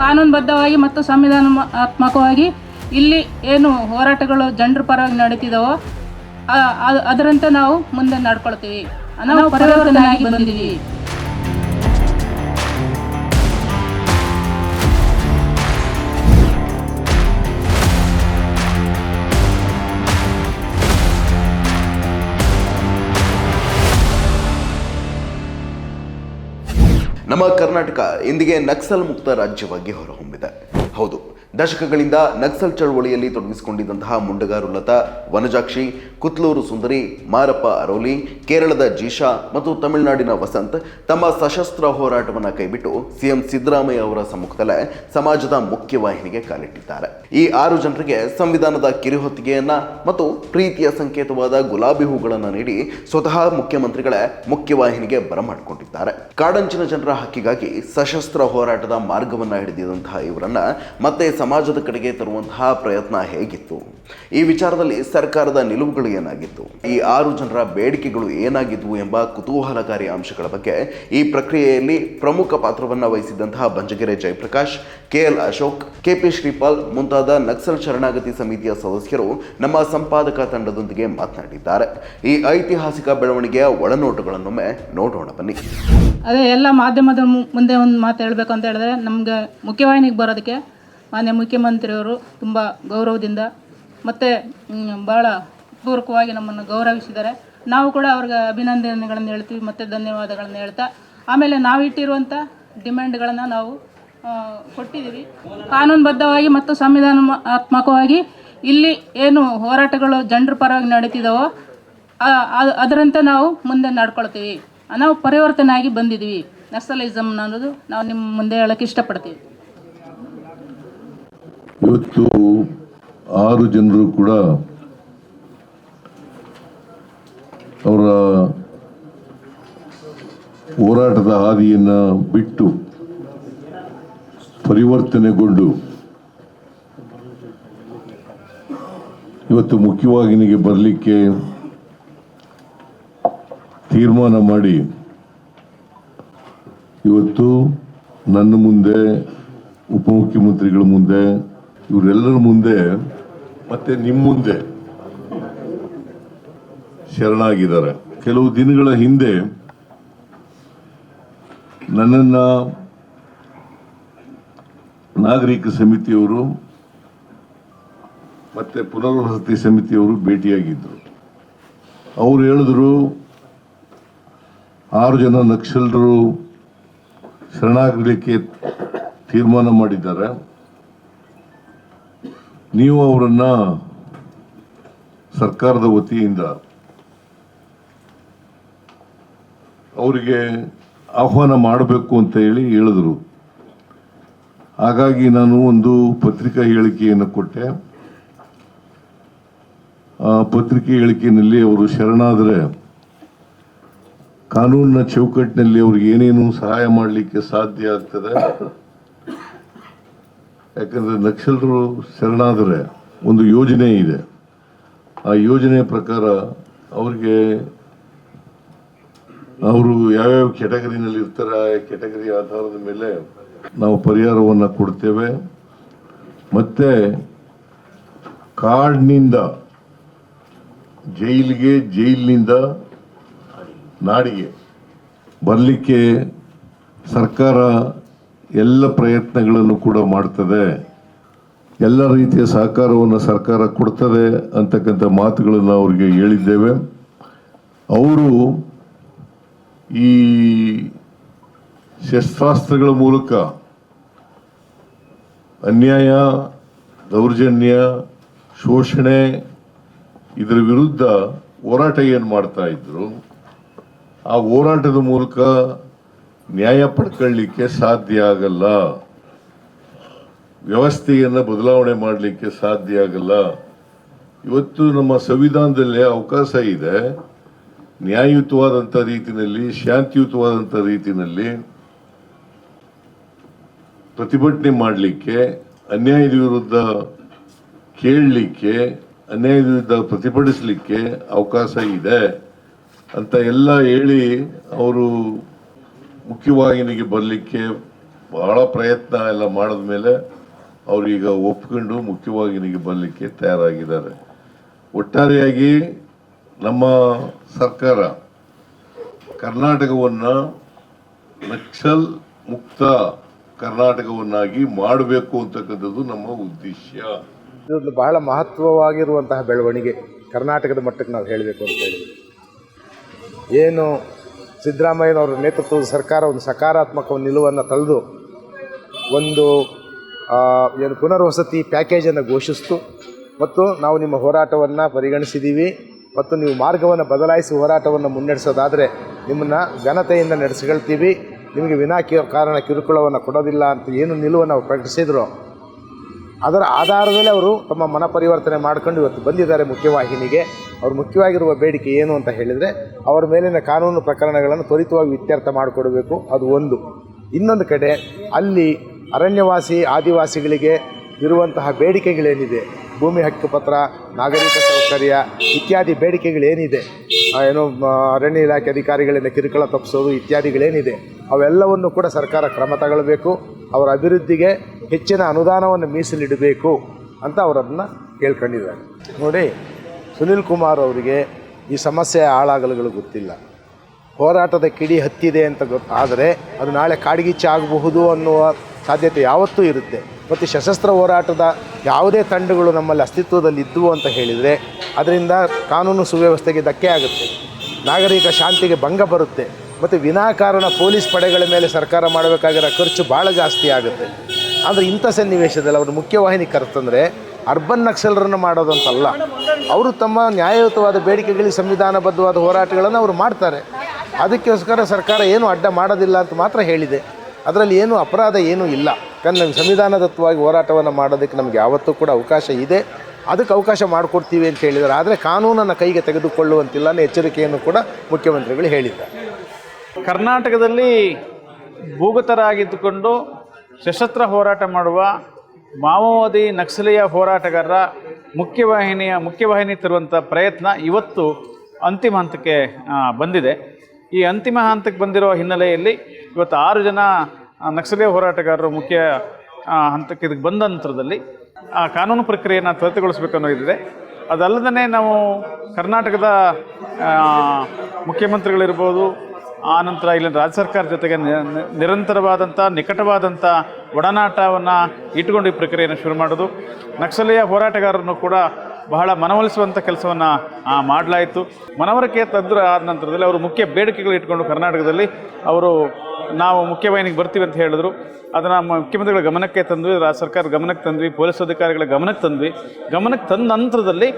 ಕಾನೂನುಬದ್ಧವಾಗಿ ಮತ್ತು ಸಂವಿಧಾನಾತ್ಮಕವಾಗಿ ಇಲ್ಲಿ ಏನು ಹೋರಾಟಗಳು ಜನರ ಪರವಾಗಿ ನಡೀತಿದ್ದಾವೋ ಅದರಂತೆ ನಾವು ಮುಂದೆ ನಡ್ಕೊಳ್ತೀವಿ. ನಾವು ಪರಿವರ್ತನೆಯಾಗಿ ಬಂದಿದ್ದೀವಿ. ನಮ್ಮ ಕರ್ನಾಟಕ ಇಂದಿಗೆ ನಕ್ಸಲ್ ಮುಕ್ತ ರಾಜ್ಯವಾಗಿ ಹೊರಹೊಮ್ಮಿದೆ. ಹೌದು, ದಶಕಗಳಿಂದ ನಕ್ಸಲ್ ಚಳವಳಿಯಲ್ಲಿ ತೊಡಗಿಸಿಕೊಂಡಿದ್ದಂತಹ ಮುಂಡಗಾರು ಲತಾ, ವನಜಾಕ್ಷಿ, ಕುತ್ಲೂರು ಸುಂದರಿ, ಮಾರಪ್ಪ ಅರೋಲಿ, ಕೇರಳದ ಜೀಶಾ ಮತ್ತು ತಮಿಳುನಾಡಿನ ವಸಂತ್ ತಮ್ಮ ಸಶಸ್ತ್ರ ಹೋರಾಟವನ್ನು ಕೈಬಿಟ್ಟು ಸಿಎಂ ಸಿದ್ದರಾಮಯ್ಯ ಅವರ ಸಮ್ಮುಖದಲ್ಲೇ ಸಮಾಜದ ಮುಖ್ಯವಾಹಿನಿಗೆ ಕಾಲಿಟ್ಟಿದ್ದಾರೆ. ಈ 6 ಜನರಿಗೆ ಸಂವಿಧಾನದ ಕಿರುಹೊತ್ತಿಗೆಯನ್ನ ಮತ್ತು ಪ್ರೀತಿಯ ಸಂಕೇತವಾದ ಗುಲಾಬಿ ಹೂಗಳನ್ನು ನೀಡಿ ಸ್ವತಃ ಮುಖ್ಯಮಂತ್ರಿಗಳೇ ಮುಖ್ಯವಾಹಿನಿಗೆ ಬರಮಾಡಿಕೊಂಡಿದ್ದಾರೆ. ಕಾಡಂಚಿನ ಜನರ ಹಕ್ಕಿಗಾಗಿ ಸಶಸ್ತ್ರ ಹೋರಾಟದ ಮಾರ್ಗವನ್ನ ಹಿಡಿದಿದ್ದಂತಹ ಇವರನ್ನ ಮತ್ತೆ ಸಮಾಜದ ಕಡೆಗೆ ತರುವಂತಹ ಪ್ರಯತ್ನ ಹೇಗಿತ್ತು, ಈ ವಿಚಾರದಲ್ಲಿ ಸರ್ಕಾರದ ನಿಲುವುಗಳು ಏನಾಗಿತ್ತು, ಈ 6 ಜನರ ಬೇಡಿಕೆಗಳು ಏನಾಗಿದ್ವು ಎಂಬ ಕುತೂಹಲಕಾರಿ ಅಂಶಗಳ ಬಗ್ಗೆ ಈ ಪ್ರಕ್ರಿಯೆಯಲ್ಲಿ ಪ್ರಮುಖ ಪಾತ್ರವನ್ನ ವಹಿಸಿದಂತಹ ಬಂಜಗೆರೆ ಜಯಪ್ರಕಾಶ್, KL ಅಶೋಕ್, KP ಶ್ರೀಪಾಲ್ ಮುಂತಾದ ನಕ್ಸಲ್ ಶರಣಾಗತಿ ಸಮಿತಿಯ ಸದಸ್ಯರು ನಮ್ಮ ಸಂಪಾದಕ ತಂಡದೊಂದಿಗೆ ಮಾತನಾಡಿದ್ದಾರೆ. ಈ ಐತಿಹಾಸಿಕ ಬೆಳವಣಿಗೆಯ ಒಳನೋಟಗಳನ್ನೊಮ್ಮೆ ನೋಡೋಣ ಬನ್ನಿ. ಅದೇ ಎಲ್ಲ ಮಾಧ್ಯಮದ ಮುಂದೆ ಒಂದು ಮಾತು ಹೇಳಬೇಕು ಅಂತ ಹೇಳಿದ್ರೆ, ನಮಗೆ ಮುಖ್ಯವಾಹಿನಿಗೆ ಬರೋದಕ್ಕೆ ಮಾನ್ಯ ಮುಖ್ಯಮಂತ್ರಿಯವರು ತುಂಬ ಗೌರವದಿಂದ ಮತ್ತು ಭಾಳ ಪೂರ್ವಕವಾಗಿ ನಮ್ಮನ್ನು ಗೌರವಿಸಿದ್ದಾರೆ. ನಾವು ಕೂಡ ಅವ್ರಿಗೆ ಅಭಿನಂದನೆಗಳನ್ನು ಹೇಳ್ತೀವಿ ಮತ್ತು ಧನ್ಯವಾದಗಳನ್ನು ಹೇಳ್ತಾ, ಆಮೇಲೆ ನಾವಿಟ್ಟಿರುವಂಥ ಡಿಮ್ಯಾಂಡ್ಗಳನ್ನು ನಾವು ಕೊಟ್ಟಿದ್ದೀವಿ. ಕಾನೂನುಬದ್ಧವಾಗಿ ಮತ್ತು ಸಂವಿಧಾನಾತ್ಮಕವಾಗಿ ಇಲ್ಲಿ ಏನು ಹೋರಾಟಗಳು ಜನರ ಪರವಾಗಿ ನಡೀತಿದ್ದಾವೋ ಅದರಂತೆ ನಾವು ಮುಂದೆ ನಡ್ಕೊಳ್ತೀವಿ. ನಾವು ಪರಿವರ್ತನೆಯಾಗಿ ಬಂದಿದ್ದೀವಿ. ನಕ್ಸಲಿಸಮ್ ಅನ್ನೋದು ನಾವು ನಿಮ್ಮ ಮುಂದೆ ಹೇಳೋಕ್ಕೆ ಇಷ್ಟಪಡ್ತೀವಿ. ಇವತ್ತು 6 ಜನರು ಕೂಡ ಅವರ ಹೋರಾಟದ ಹಾದಿಯನ್ನು ಬಿಟ್ಟು ಪರಿವರ್ತನೆಗೊಂಡು ಇವತ್ತು ಮುಖ್ಯವಾಹಿನಿಗೆ ಬರಲಿಕ್ಕೆ ತೀರ್ಮಾನ ಮಾಡಿ ಇವತ್ತು ನನ್ನ ಮುಂದೆ, ಉಪಮುಖ್ಯಮಂತ್ರಿಗಳ ಮುಂದೆ, ಇವರೆಲ್ಲರ ಮುಂದೆ ಮತ್ತೆ ನಿಮ್ಮ ಮುಂದೆ ಶರಣಾಗಿದ್ದಾರೆ. ಕೆಲವು ದಿನಗಳ ಹಿಂದೆ ನನ್ನನ್ನು ನಾಗರಿಕ ಸಮಿತಿಯವರು ಮತ್ತೆ ಪುನರ್ವಸತಿ ಸಮಿತಿಯವರು ಭೇಟಿಯಾಗಿದ್ದರು. ಅವರು ಹೇಳಿದ್ರು, 6 ಜನ ನಕ್ಸಲರು ಶರಣಾಗಲಿಕ್ಕೆ ತೀರ್ಮಾನ ಮಾಡಿದ್ದಾರೆ, ನೀವು ಅವರನ್ನ ಸರ್ಕಾರದ ವತಿಯಿಂದ ಅವರಿಗೆ ಆಹ್ವಾನ ಮಾಡಬೇಕು ಅಂತ ಹೇಳಿದರು. ಹಾಗಾಗಿ ನಾನು ಒಂದು ಪತ್ರಿಕಾ ಹೇಳಿಕೆಯನ್ನು ಕೊಟ್ಟೆ. ಆ ಪತ್ರಿಕೆ ಹೇಳಿಕೆಯಲ್ಲಿ ಅವರು ಶರಣಾದರೆ ಕಾನೂನಿನ ಚೌಕಟ್ಟಿನಲ್ಲಿ ಅವ್ರಿಗೆ ಏನೇನು ಸಹಾಯ ಮಾಡಲಿಕ್ಕೆ ಸಾಧ್ಯ ಆಗ್ತದೆ. ಯಾಕಂದರೆ ನಕ್ಸಲರು ಶರಣಾದರೆ ಒಂದು ಯೋಜನೆ ಇದೆ. ಆ ಯೋಜನೆ ಪ್ರಕಾರ ಅವ್ರಿಗೆ ಅವರು ಯಾವ್ಯಾವ ಕೆಟಗರಿನಲ್ಲಿ ಇರ್ತಾರೆ, ಆ ಕೆಟಗರಿ ಆಧಾರದ ಮೇಲೆ ನಾವು ಪರಿಹಾರವನ್ನು ಕೊಡ್ತೇವೆ. ಮತ್ತೆ ಕಾಡಿನಿಂದ ಜೈಲಿಗೆ, ಜೈಲಿನಿಂದ ನಾಡಿಗೆ ಬರಲಿಕ್ಕೆ ಸರ್ಕಾರ ಎಲ್ಲ ಪ್ರಯತ್ನಗಳನ್ನು ಕೂಡ ಮಾಡ್ತದೆ, ಎಲ್ಲ ರೀತಿಯ ಸಹಕಾರವನ್ನು ಸರ್ಕಾರ ಕೊಡ್ತದೆ ಅಂತಕ್ಕಂಥ ಮಾತುಗಳನ್ನು ಅವರಿಗೆ ಹೇಳಿದ್ದೇವೆ. ಅವರು ಈ ಶಸ್ತ್ರಾಸ್ತ್ರಗಳ ಮೂಲಕ ಅನ್ಯಾಯ, ದೌರ್ಜನ್ಯ, ಶೋಷಣೆ ಇದರ ವಿರುದ್ಧ ಹೋರಾಟ ಏನು ಮಾಡ್ತಾ ಇದ್ರು, ಆ ಹೋರಾಟದ ಮೂಲಕ ನ್ಯಾಯ ಪಡ್ಕೊಳ್ಳಲಿಕ್ಕೆ ಸಾಧ್ಯ ಆಗಲ್ಲ, ವ್ಯವಸ್ಥೆಯನ್ನು ಬದಲಾವಣೆ ಮಾಡಲಿಕ್ಕೆ ಸಾಧ್ಯ ಆಗಲ್ಲ. ಇವತ್ತು ನಮ್ಮ ಸಂವಿಧಾನದಲ್ಲೇ ಅವಕಾಶ ಇದೆ, ನ್ಯಾಯಯುತವಾದಂಥ ರೀತಿಯಲ್ಲಿ, ಶಾಂತಿಯುತವಾದಂಥ ರೀತಿಯಲ್ಲಿ ಪ್ರತಿಭಟನೆ ಮಾಡಲಿಕ್ಕೆ, ಅನ್ಯಾಯದ ವಿರುದ್ಧ ಕೇಳಲಿಕ್ಕೆ, ಅನ್ಯಾಯದ ವಿರುದ್ಧ ಪ್ರತಿಭಟಿಸಲಿಕ್ಕೆ ಅವಕಾಶ ಇದೆ ಅಂತ ಎಲ್ಲ ಹೇಳಿ ಅವರು ಮುಖ್ಯವಾಹಿನಿಗೆ ಬರಲಿಕ್ಕೆ ಬಹಳ ಪ್ರಯತ್ನ ಎಲ್ಲ ಮಾಡಿದ ಮೇಲೆ ಅವ್ರೀಗ ಒಪ್ಕೊಂಡು ಮುಖ್ಯವಾಹಿನಿಗೆ ಬರಲಿಕ್ಕೆ ತಯಾರಾಗಿದ್ದಾರೆ. ಒಟ್ಟಾರೆಯಾಗಿ ನಮ್ಮ ಸರ್ಕಾರ ಕರ್ನಾಟಕವನ್ನು ನಕ್ಸಲ್ ಮುಕ್ತ ಕರ್ನಾಟಕವನ್ನಾಗಿ ಮಾಡಬೇಕು ಅಂತಕ್ಕಂಥದ್ದು ನಮ್ಮ ಉದ್ದೇಶ. ಇದೊಂದು ಬಹಳ ಮಹತ್ವವಾಗಿರುವಂತಹ ಬೆಳವಣಿಗೆ ಕರ್ನಾಟಕದ ಮಟ್ಟಕ್ಕೆ ನಾವು ಹೇಳಬೇಕು ಅಂತ ಹೇಳಿದ್ವಿ. ಏನು ಸಿದ್ದರಾಮಯ್ಯನವರ ನೇತೃತ್ವದ ಸರ್ಕಾರ ಒಂದು ಸಕಾರಾತ್ಮಕ ನಿಲುವನ್ನು ತಳೆದು ಒಂದು ಏನು ಪುನರ್ವಸತಿ ಪ್ಯಾಕೇಜನ್ನು ಘೋಷಿಸ್ತು ಮತ್ತು ನಾವು ನಿಮ್ಮ ಹೋರಾಟವನ್ನು ಪರಿಗಣಿಸಿದ್ದೀವಿ ಮತ್ತು ನೀವು ಮಾರ್ಗವನ್ನು ಬದಲಾಯಿಸಿ ಹೋರಾಟವನ್ನು ಮುನ್ನಡೆಸೋದಾದರೆ ನಿಮ್ಮನ್ನು ಘನತೆಯಿಂದ ನಡೆಸಿಕೊಳ್ತೀವಿ, ನಿಮಗೆ ಕಾರಣ ಕಿರುಕುಳವನ್ನು ಕೊಡೋದಿಲ್ಲ ಅಂತ ಏನು ನಿಲುವನ್ನು ಅವರು ಪ್ರಕಟಿಸಿದ್ರು, ಅದರ ಆಧಾರದಲ್ಲಿ ಅವರು ತಮ್ಮ ಮನ ಪರಿವರ್ತನೆ ಮಾಡ್ಕೊಂಡು ಇವತ್ತು ಬಂದಿದ್ದಾರೆ ಮುಖ್ಯವಾಹಿನಿಗೆ. ಅವ್ರ ಮುಖ್ಯವಾಗಿರುವ ಬೇಡಿಕೆ ಏನು ಅಂತ ಹೇಳಿದರೆ ಅವರ ಮೇಲಿನ ಕಾನೂನು ಪ್ರಕರಣಗಳನ್ನು ತ್ವರಿತವಾಗಿ ಇತ್ಯರ್ಥ ಮಾಡಿಕೊಡಬೇಕು, ಅದು ಒಂದು. ಇನ್ನೊಂದು ಕಡೆ ಅಲ್ಲಿ ಅರಣ್ಯವಾಸಿ ಆದಿವಾಸಿಗಳಿಗೆ ಇರುವಂತಹ ಬೇಡಿಕೆಗಳೇನಿದೆ, ಭೂಮಿ ಹಕ್ಕು ಪತ್ರ, ನಾಗರಿಕ ಸೌಕರ್ಯ ಇತ್ಯಾದಿ ಬೇಡಿಕೆಗಳೇನಿದೆ, ಏನು ಅರಣ್ಯ ಇಲಾಖೆ ಅಧಿಕಾರಿಗಳಿಂದ ಕಿರುಕುಳ ತಪ್ಪಿಸೋದು ಇತ್ಯಾದಿಗಳೇನಿದೆ, ಅವೆಲ್ಲವನ್ನು ಕೂಡ ಸರ್ಕಾರ ಕ್ರಮ ತಗೊಳ್ಬೇಕು, ಅವರ ಅಭಿವೃದ್ಧಿಗೆ ಹೆಚ್ಚಿನ ಅನುದಾನವನ್ನು ಮೀಸಲಿಡಬೇಕು ಅಂತ ಅವರನ್ನು ಕೇಳ್ಕೊಂಡಿದ್ದಾರೆ. ನೋಡಿ, ಸುನೀಲ್ ಕುಮಾರ್ ಅವರಿಗೆ ಈ ಸಮಸ್ಯೆಯ ಆಳಾಗಲುಗಳು ಗೊತ್ತಿಲ್ಲ. ಹೋರಾಟದ ಕಿಡಿ ಹತ್ತಿದೆ ಅಂತ ಆದರೆ ಅದು ನಾಳೆ ಕಾಡ್ಗಿಚ್ಚು ಆಗಬಹುದು ಅನ್ನುವ ಸಾಧ್ಯತೆ ಯಾವತ್ತೂ ಇರುತ್ತೆ. ಮತ್ತು ಸಶಸ್ತ್ರ ಹೋರಾಟದ ಯಾವುದೇ ತಂಡಗಳು ನಮ್ಮಲ್ಲಿ ಅಸ್ತಿತ್ವದಲ್ಲಿ ಇದ್ದವು ಅಂತ ಹೇಳಿದರೆ ಅದರಿಂದ ಕಾನೂನು ಸುವ್ಯವಸ್ಥೆಗೆ ಧಕ್ಕೆ ಆಗುತ್ತೆ, ನಾಗರಿಕ ಶಾಂತಿಗೆ ಭಂಗ ಬರುತ್ತೆ ಮತ್ತು ವಿನಾಕಾರಣ ಪೊಲೀಸ್ ಪಡೆಗಳ ಮೇಲೆ ಸರ್ಕಾರ ಮಾಡಬೇಕಾಗಿರೋ ಖರ್ಚು ಭಾಳ ಜಾಸ್ತಿ ಆಗುತ್ತೆ. ಆದರೆ ಇಂಥ ಸನ್ನಿವೇಶದಲ್ಲಿ ಅವರು ಮುಖ್ಯವಾಹಿನಿ ಕರೆತಂದರೆ ಅರ್ಬನ್ ನಕ್ಸಲರನ್ನು ಮಾಡೋದಂತಲ್ಲ, ಅವರು ತಮ್ಮ ನ್ಯಾಯಯುತವಾದ ಬೇಡಿಕೆಗಳಿಗೆ ಸಂವಿಧಾನಬದ್ಧವಾದ ಹೋರಾಟಗಳನ್ನು ಅವರು ಮಾಡ್ತಾರೆ. ಅದಕ್ಕೋಸ್ಕರ ಸರ್ಕಾರ ಏನು ಅಡ್ಡ ಮಾಡೋದಿಲ್ಲ ಅಂತ ಮಾತ್ರ ಹೇಳಿದೆ. ಅದರಲ್ಲಿ ಏನು ಅಪರಾಧ ಏನೂ ಇಲ್ಲ. ಯಾಕಂದರೆ ಸಂವಿಧಾನದತ್ತವಾಗಿ ಹೋರಾಟವನ್ನು ಮಾಡೋದಕ್ಕೆ ನಮಗೆ ಯಾವತ್ತೂ ಕೂಡ ಅವಕಾಶ ಇದೆ, ಅದಕ್ಕೆ ಅವಕಾಶ ಮಾಡಿಕೊಡ್ತೀವಿ ಅಂತ ಹೇಳಿದ್ದಾರೆ. ಆದರೆ ಕಾನೂನನ್ನು ಕೈಗೆ ತೆಗೆದುಕೊಳ್ಳುವಂತಿಲ್ಲ ಅನ್ನೋ ಎಚ್ಚರಿಕೆಯನ್ನು ಕೂಡ ಮುಖ್ಯಮಂತ್ರಿಗಳು ಹೇಳಿದ್ದಾರೆ. ಕರ್ನಾಟಕದಲ್ಲಿ ಭೂಗತರಾಗಿದ್ದುಕೊಂಡು ಸಶಸ್ತ್ರ ಹೋರಾಟ ಮಾಡುವ ಮಾವೋವಾದಿ ನಕ್ಸಲೀಯ ಹೋರಾಟಗಾರರ ಮುಖ್ಯವಾಹಿನಿ ತರುವಂಥ ಪ್ರಯತ್ನ ಇವತ್ತು ಅಂತಿಮ ಹಂತಕ್ಕೆ ಬಂದಿದೆ. ಈ ಅಂತಿಮ ಹಂತಕ್ಕೆ ಬಂದಿರೋ ಹಿನ್ನೆಲೆಯಲ್ಲಿ ಇವತ್ತು 6 ಜನ ನಕ್ಸಲೀಯ ಹೋರಾಟಗಾರರು ಮುಖ್ಯ ಹಂತಕ್ಕೆ ಇದಕ್ಕೆ ಬಂದ ನಂತರದಲ್ಲಿ ಆ ಕಾನೂನು ಪ್ರಕ್ರಿಯೆಯನ್ನು ತ್ವರಿತಗೊಳಿಸಬೇಕು ಅನ್ನೋದಿದೆ. ಅದಲ್ಲದೆ ನಾವು ಕರ್ನಾಟಕದ ಮುಖ್ಯಮಂತ್ರಿಗಳಿರ್ಬೋದು, ಆನಂತರ ಇಲ್ಲಿನ ರಾಜ್ಯ ಸರ್ಕಾರ ಜೊತೆಗೆ ನಿರಂತರವಾದಂಥ ನಿಕಟವಾದಂಥ ಒಡನಾಟವನ್ನು ಇಟ್ಟುಕೊಂಡು ಈ ಪ್ರಕ್ರಿಯೆಯನ್ನು ಶುರು ಮಾಡೋದು. ನಕ್ಸಲೀಯ ಹೋರಾಟಗಾರರನ್ನು ಕೂಡ ಬಹಳ ಮನವೊಲಿಸುವಂಥ ಕೆಲಸವನ್ನು ಮಾಡಲಾಯಿತು. ಮನವರಿಕೆ ತಂದ್ರೆ ಆದ ನಂತರದಲ್ಲಿ ಅವರು ಮುಖ್ಯ ಬೇಡಿಕೆಗಳು ಇಟ್ಕೊಂಡು ಕರ್ನಾಟಕದಲ್ಲಿ ಅವರು ನಾವು ಮುಖ್ಯವಾಹಿನಿಗೆ ಬರ್ತೀವಿ ಅಂತ ಹೇಳಿದ್ರು. ಅದನ್ನು ಮುಖ್ಯಮಂತ್ರಿಗಳ ಗಮನಕ್ಕೆ ತಂದ್ವಿ, ರಾಜ್ಯ ಸರ್ಕಾರ ಗಮನಕ್ಕೆ ತಂದ್ವಿ, ಪೊಲೀಸ್ ಅಧಿಕಾರಿಗಳ ಗಮನಕ್ಕೆ ತಂದ್ವಿ. ಗಮನಕ್ಕೆ ತಂದ ನಂತರದಲ್ಲಿ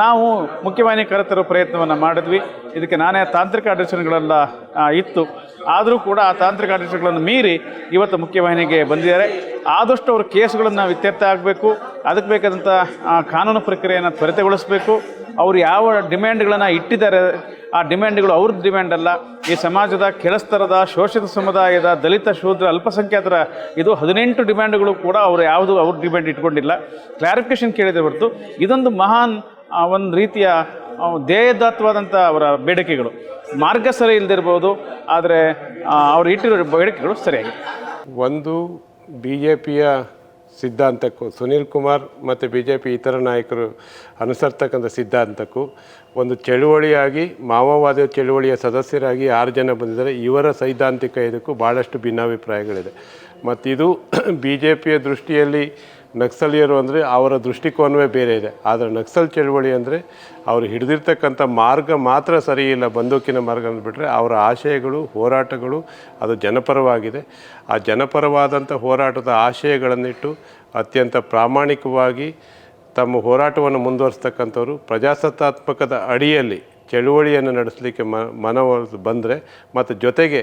ನಾವು ಮುಖ್ಯವಾಹಿನಿ ಕರೆತರೋ ಪ್ರಯತ್ನವನ್ನು ಮಾಡಿದ್ವಿ. ಇದಕ್ಕೆ ನಾನೇ ತಾಂತ್ರಿಕ ಅಡಚಣೆಗಳೆಲ್ಲ ಇತ್ತು. ಆದರೂ ಕೂಡ ಆ ತಾಂತ್ರಿಕ ಅಡಚಣೆಗಳನ್ನು ಮೀರಿ ಇವತ್ತು ಮುಖ್ಯವಾಹಿನಿಗೆ ಬಂದಿದ್ದಾರೆ. ಆದಷ್ಟು ಅವ್ರ ಕೇಸುಗಳನ್ನು ಇತ್ಯರ್ಥ ಆಗಬೇಕು, ಅದಕ್ಕೆ ಬೇಕಾದಂಥ ಕಾನೂನು ಪ್ರಕ್ರಿಯೆಯನ್ನು ತ್ವರಿತಗೊಳಿಸಬೇಕು. ಅವರು ಯಾವ ಡಿಮ್ಯಾಂಡ್ಗಳನ್ನು ಇಟ್ಟಿದ್ದಾರೆ ಆ ಡಿಮ್ಯಾಂಡ್ಗಳು ಅವ್ರದ್ದು ಡಿಮ್ಯಾಂಡ್ ಅಲ್ಲ. ಈ ಸಮಾಜದ ಕೆಳಸ್ತರದ ಶೋಷಿತ ಸಮುದಾಯದ ದಲಿತ ಶೂದ್ರ ಅಲ್ಪಸಂಖ್ಯಾತರ ಇದು 18 ಡಿಮ್ಯಾಂಡ್ಗಳು ಕೂಡ ಅವರು ಯಾವುದು ಅವ್ರ ಡಿಮ್ಯಾಂಡ್ ಇಟ್ಕೊಂಡಿಲ್ಲ. ಕ್ಲಾರಿಫಿಕೇಷನ್ ಕೇಳಿದರೆ ಹೊರತು ಇದೊಂದು ಮಹಾನ್ ಒಂದು ರೀತಿಯ ಧ್ಯೇಯದತ್ವಾದಂಥ ಅವರ ಬೇಡಿಕೆಗಳು. ಮಾರ್ಗ ಸರಿ ಇಲ್ಲದಿರ್ಬೋದು, ಆದರೆ ಅವರು ಇಟ್ಟಿರೋ ಬೇಡಿಕೆಗಳು ಸರಿಯಾಗಿದೆ. ಒಂದು BJPಯ ಸಿದ್ಧಾಂತಕ್ಕೂ ಸುನೀಲ್ ಕುಮಾರ್ ಮತ್ತು BJP ಇತರ ನಾಯಕರು ಅನುಸರ್ತಕ್ಕಂಥ ಸಿದ್ಧಾಂತಕ್ಕೂ ಒಂದು ಚಳುವಳಿಯಾಗಿ ಮಾವೋವಾದಿ ಚಳುವಳಿಯ ಸದಸ್ಯರಾಗಿ 6 ಜನ ಬಂದಿದ್ದಾರೆ. ಇವರ ಸೈದ್ಧಾಂತಿಕ ಇದಕ್ಕೂ ಭಾಳಷ್ಟು ಭಿನ್ನಾಭಿಪ್ರಾಯಗಳಿದೆ. ಮತ್ತು ಇದು BJPಯ ದೃಷ್ಟಿಯಲ್ಲಿ ನಕ್ಸಲೀಯರು ಅಂದರೆ ಅವರ ದೃಷ್ಟಿಕೋನವೇ ಬೇರೆ ಇದೆ. ಆದರೆ ನಕ್ಸಲ್ ಚಳುವಳಿ ಅಂದರೆ ಅವರು ಹಿಡಿದಿರ್ತಕ್ಕಂಥ ಮಾರ್ಗ ಮಾತ್ರ ಸರಿ ಇಲ್ಲ, ಬಂದೂಕಿನ ಮಾರ್ಗ ಅಂದ್ಬಿಟ್ರೆ ಅವರ ಆಶಯಗಳು ಹೋರಾಟಗಳು ಅದು ಜನಪರವಾಗಿದೆ. ಆ ಜನಪರವಾದಂಥ ಹೋರಾಟದ ಆಶಯಗಳನ್ನಿಟ್ಟು ಅತ್ಯಂತ ಪ್ರಾಮಾಣಿಕವಾಗಿ ತಮ್ಮ ಹೋರಾಟವನ್ನು ಮುಂದುವರಿಸ್ತಕ್ಕಂಥವ್ರು ಪ್ರಜಾಸತ್ತಾತ್ಮಕದ ಅಡಿಯಲ್ಲಿ ಚಳುವಳಿಯನ್ನು ನಡೆಸಲಿಕ್ಕೆ ಮನವೊಲಿದು ಬಂದರೆ ಮತ್ತು ಜೊತೆಗೆ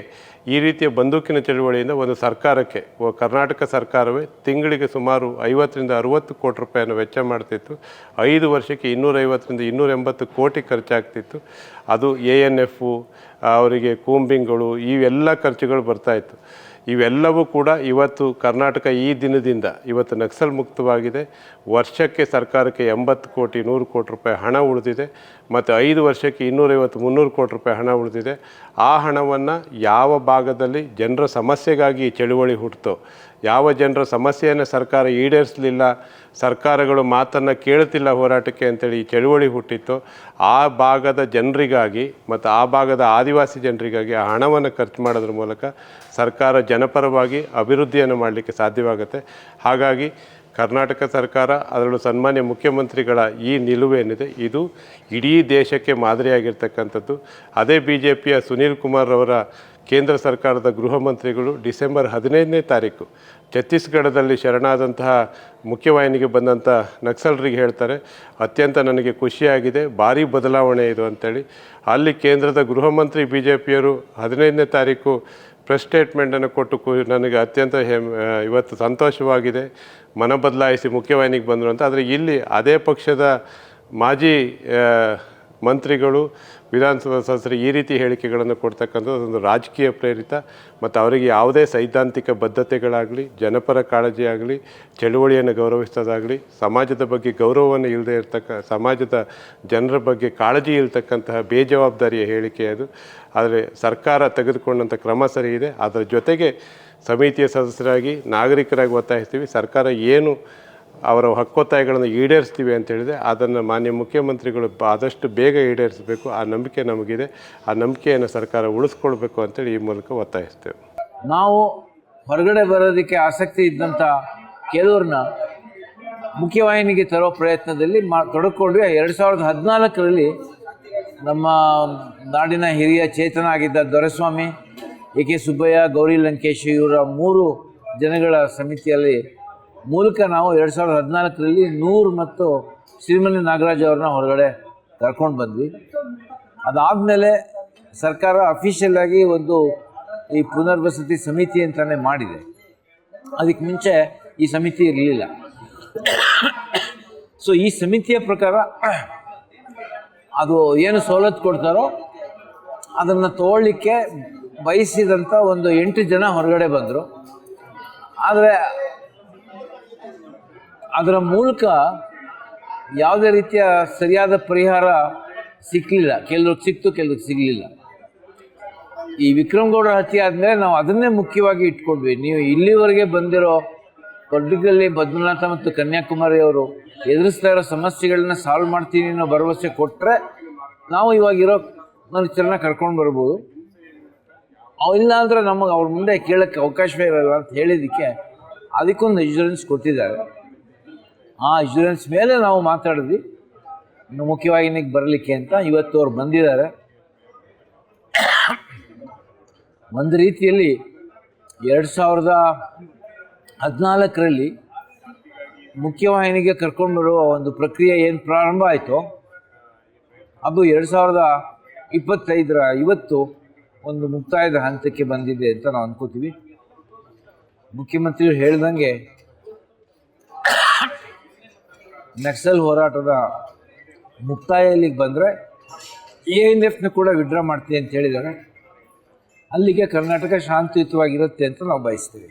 ಈ ರೀತಿಯ ಬಂದೂಕಿನ ಚಳುವಳಿಯಿಂದ ಒಂದು ಸರ್ಕಾರಕ್ಕೆ ಕರ್ನಾಟಕ ಸರ್ಕಾರವೇ ತಿಂಗಳಿಗೆ ಸುಮಾರು 50ರಿಂದ 60 ಕೋಟಿ ರೂಪಾಯಿಯನ್ನು ವೆಚ್ಚ ಮಾಡ್ತಿತ್ತು. 5 ವರ್ಷಕ್ಕೆ 250ರಿಂದ 280 ಕೋಟಿ ಖರ್ಚಾಗ್ತಿತ್ತು. ಅದು ANF ಅವರಿಗೆ ಕೂಂಬಿಂಗ್ಗಳು ಇವೆಲ್ಲ ಖರ್ಚುಗಳು ಬರ್ತಾಯಿತ್ತು. ಇವೆಲ್ಲವೂ ಕೂಡ ಇವತ್ತು ಕರ್ನಾಟಕ ಈ ದಿನದಿಂದ ಇವತ್ತು ನಕ್ಸಲ್ ಮುಕ್ತವಾಗಿದೆ. ವರ್ಷಕ್ಕೆ ಸರ್ಕಾರಕ್ಕೆ 80 ಕೋಟಿ 100 ಕೋಟಿ ರೂಪಾಯಿ ಹಣ ಉಳಿದಿದೆ ಮತ್ತು 5 ವರ್ಷಕ್ಕೆ 250-300 ಕೋಟಿ ರೂಪಾಯಿ ಹಣ ಉಳಿದಿದೆ. ಆ ಹಣವನ್ನು ಯಾವ ಭಾಗದಲ್ಲಿ ಜನರ ಸಮಸ್ಯೆಗಾಗಿ ಈ ಚಳುವಳಿ ಹುಟ್ಟಿತು. ಯಾವ ಜನರ ಸಮಸ್ಯೆಯನ್ನು ಸರ್ಕಾರ ಈಡೇರಿಸಲಿಲ್ಲ, ಸರ್ಕಾರಗಳು ಮಾತನ್ನು ಕೇಳ್ತಿಲ್ಲ ಹೋರಾಟಕ್ಕೆ ಅಂತೇಳಿ ಈ ಚಳುವಳಿ ಹುಟ್ಟಿತ್ತು. ಆ ಭಾಗದ ಜನರಿಗಾಗಿ ಮತ್ತು ಆ ಭಾಗದ ಆದಿವಾಸಿ ಜನರಿಗಾಗಿ ಆ ಹಣವನ್ನು ಖರ್ಚು ಮಾಡೋದ್ರ ಮೂಲಕ ಸರ್ಕಾರ ಜನಪರವಾಗಿ ಅಭಿವೃದ್ಧಿಯನ್ನು ಮಾಡಲಿಕ್ಕೆ ಸಾಧ್ಯವಾಗುತ್ತೆ. ಹಾಗಾಗಿ ಕರ್ನಾಟಕ ಸರ್ಕಾರ, ಅದರಲ್ಲೂ ಸನ್ಮಾನ್ಯ ಮುಖ್ಯಮಂತ್ರಿಗಳ ಈ ನಿಲುವೇನಿದೆ ಇದು ಇಡೀ ದೇಶಕ್ಕೆ ಮಾದರಿಯಾಗಿರ್ತಕ್ಕಂಥದ್ದು. ಅದೇ BJPಯ ಸುನೀಲ್ ಕುಮಾರ್ ಅವರ ಕೇಂದ್ರ ಸರ್ಕಾರದ ಗೃಹ ಮಂತ್ರಿಗಳು ಡಿಸೆಂಬರ್ 15ನೇ ತಾರೀಕು ಛತ್ತೀಸ್ಗಢದಲ್ಲಿ ಶರಣಾದಂತಹ ಮುಖ್ಯವಾಹಿನಿಗೆ ಬಂದಂಥ ನಕ್ಸಲರಿಗೆ ಹೇಳ್ತಾರೆ, ಅತ್ಯಂತ ನನಗೆ ಖುಷಿಯಾಗಿದೆ, ಭಾರಿ ಬದಲಾವಣೆ ಇದು ಅಂತೇಳಿ. ಅಲ್ಲಿ ಕೇಂದ್ರದ ಗೃಹ ಮಂತ್ರಿ BJPಯವರು 15ನೇ ತಾರೀಕು ಪ್ರೆಸ್ ಸ್ಟೇಟ್ಮೆಂಟನ್ನು ಕೊಟ್ಟು ನನಗೆ ಅತ್ಯಂತ ಇವತ್ತು ಸಂತೋಷವಾಗಿದೆ, ಮನ ಬದಲಾಯಿಸಿ ಮುಖ್ಯವಾಹಿನಿಗೆ ಬಂದರು ಅಂತ. ಆದರೆ ಇಲ್ಲಿ ಅದೇ ಪಕ್ಷದ ಮಾಜಿ ಮಂತ್ರಿಗಳು, ವಿಧಾನಸಭಾ ಸದಸ್ಯರು ಈ ರೀತಿ ಹೇಳಿಕೆಗಳನ್ನು ಕೊಡ್ತಕ್ಕಂಥದ್ದು ಅದೊಂದು ರಾಜಕೀಯ ಪ್ರೇರಿತ ಮತ್ತು ಅವರಿಗೆ ಯಾವುದೇ ಸೈದ್ಧಾಂತಿಕ ಬದ್ಧತೆಗಳಾಗಲಿ, ಜನಪರ ಕಾಳಜಿ ಆಗಲಿ, ಚಳುವಳಿಯನ್ನು ಗೌರವಿಸೋದಾಗಲಿ, ಸಮಾಜದ ಬಗ್ಗೆ ಗೌರವವನ್ನು ಇಲ್ಲದೆ ಸಮಾಜದ ಜನರ ಬಗ್ಗೆ ಕಾಳಜಿ ಇಲ್ತಕ್ಕಂತಹ ಬೇಜವಾಬ್ದಾರಿಯ ಹೇಳಿಕೆ ಅದು. ಆದರೆ ಸರ್ಕಾರ ತೆಗೆದುಕೊಂಡಂಥ ಕ್ರಮ ಸರಿ ಇದೆ. ಅದರ ಜೊತೆಗೆ ಸಮಿತಿಯ ಸದಸ್ಯರಾಗಿ ನಾಗರಿಕರಾಗಿ ಒತ್ತಾಯಿಸ್ತೀವಿ, ಸರ್ಕಾರ ಏನು ಅವರ ಹಕ್ಕೊತ್ತಾಯಗಳನ್ನು ಈಡೇರಿಸ್ತೀವಿ ಅಂತ ಹೇಳಿದೆ ಅದನ್ನು ಮಾನ್ಯ ಮುಖ್ಯಮಂತ್ರಿಗಳು ಆದಷ್ಟು ಬೇಗ ಈಡೇರಿಸಬೇಕು. ಆ ನಂಬಿಕೆ ನಮಗಿದೆ. ಆ ನಂಬಿಕೆಯನ್ನು ಸರ್ಕಾರ ಉಳಿಸ್ಕೊಳ್ಬೇಕು ಅಂತೇಳಿ ಈ ಮೂಲಕ ಒತ್ತಾಯಿಸ್ತೇವೆ. ನಾವು ಹೊರಗಡೆ ಬರೋದಕ್ಕೆ ಆಸಕ್ತಿ ಇದ್ದಂಥ ಕೆಲವ್ರನ್ನ ಮುಖ್ಯವಾಹಿನಿಗೆ ತರೋ ಪ್ರಯತ್ನದಲ್ಲಿ ತೊಡಕೊಂಡ್ವಿ. 2014ರಲ್ಲಿ ನಮ್ಮ ನಾಡಿನ ಹಿರಿಯ ಚೇತನ ಆಗಿದ್ದ ದೊರೆಸ್ವಾಮಿ, AK ಸುಬ್ಬಯ್ಯ, ಗೌರಿ ಲಂಕೇಶ್ ಇವರ 3 ಜನಗಳ ಸಮಿತಿಯಲ್ಲಿ ಮೂಲಕ ನಾವು 2014ರಲ್ಲಿ ನೂರ್ ಮತ್ತು ಶ್ರೀಮನಿ ನಾಗರಾಜ್ ಅವ್ರನ್ನ ಹೊರಗಡೆ ಕರ್ಕೊಂಡು ಬಂದ್ವಿ. ಅದಾದಮೇಲೆ ಸರ್ಕಾರ ಅಫಿಷಿಯಲ್ ಆಗಿ ಒಂದು ಈ ಪುನರ್ವಸತಿ ಸಮಿತಿ ಅಂತಲೇ ಮಾಡಿದೆ. ಅದಕ್ಕೆ ಮುಂಚೆ ಈ ಸಮಿತಿ ಇರಲಿಲ್ಲ. ಸೊ ಈ ಸಮಿತಿಯ ಪ್ರಕಾರ ಅದು ಏನು ಸವಲತ್ತು ಕೊಡ್ತಾರೋ ಅದನ್ನು ತಗೊಳ್ಳಿಕ್ಕೆ ಬಯಸಿದಂಥ ಒಂದು 8 ಜನ ಹೊರಗಡೆ ಬಂದರು. ಆದರೆ ಅದರ ಮೂಲಕ ಯಾವುದೇ ರೀತಿಯ ಸರಿಯಾದ ಪರಿಹಾರ ಸಿಕ್ಕಲಿಲ್ಲ. ಕೆಲವ್ರಿಗೆ ಸಿಕ್ತು, ಕೆಲವ್ರಿಗೆ ಸಿಗಲಿಲ್ಲ. ಈ ವಿಕ್ರಮಗೌಡರ ಹತ್ಯೆ ಆದಮೇಲೆ ನಾವು ಅದನ್ನೇ ಮುಖ್ಯವಾಗಿ ಇಟ್ಕೊಂಡ್ವಿ. ನೀವು ಇಲ್ಲಿವರೆಗೆ ಬಂದಿರೋ ಪರ್ಟಿಕ್ಯುಲರ್ಲಿ ಬದ್ರಿನಾಥ ಮತ್ತು ಕನ್ಯಾಕುಮಾರಿ ಅವರು ಎದುರಿಸ್ತಾ ಇರೋ ಸಮಸ್ಯೆಗಳನ್ನ ಸಾಲ್ವ್ ಮಾಡ್ತೀನಿ ಅನ್ನೋ ಭರವಸೆ ಕೊಟ್ಟರೆ ನಾವು ಇವಾಗಿರೋ ಮನುಷ್ಯರನ್ನ ಕರ್ಕೊಂಡು ಬರ್ಬೋದು. ಇಲ್ಲ ಅಂದರೆ ನಮಗೆ ಅವ್ರ ಮುಂದೆ ಕೇಳೋಕ್ಕೆ ಅವಕಾಶವೇ ಇರೋಲ್ಲ ಅಂತ ಹೇಳಿದ್ದಕ್ಕೆ ಅದಕ್ಕೊಂದು ಇನ್ಶೂರೆನ್ಸ್ ಕೊಟ್ಟಿದ್ದಾರೆ. ಆ ಇನ್ಶೂರೆನ್ಸ್ ಮೇಲೆ ನಾವು ಮಾತಾಡಿದ್ವಿ ಮುಖ್ಯವಾಹಿನಿಗೆ ಬರಲಿಕ್ಕೆ ಅಂತ. ಇವತ್ತು ಅವ್ರು ಬಂದಿದ್ದಾರೆ. ಒಂದು ರೀತಿಯಲ್ಲಿ 2014ರಲ್ಲಿ ಮುಖ್ಯವಾಹಿನಿಗೆ ಕರ್ಕೊಂಡು ಬರುವ ಒಂದು ಪ್ರಕ್ರಿಯೆ ಏನು ಪ್ರಾರಂಭ ಆಯಿತೋ ಅದು 2025ರ ಇವತ್ತು ಒಂದು ಮುಕ್ತಾಯದ ಹಂತಕ್ಕೆ ಬಂದಿದೆ ಅಂತ ನಾವು ಅನ್ಕೋತೀವಿ. ಮುಖ್ಯಮಂತ್ರಿಗಳು ಹೇಳ್ದಂಗೆ ನಕ್ಸಲ್ ಹೋರಾಟದ ಮುಕ್ತಾಯ ಇಲ್ಲಿಗೆ ಬಂದರೆ ANFನ ಕೂಡ ವಿಡ್ರಾ ಮಾಡ್ತೀವಿ ಅಂತ ಹೇಳಿದ್ದಾರೆ. ಅಲ್ಲಿಗೆ ಕರ್ನಾಟಕ ಶಾಂತಿಯುತವಾಗಿರುತ್ತೆ ಅಂತ ನಾವು ಬಯಸ್ತೀವಿ.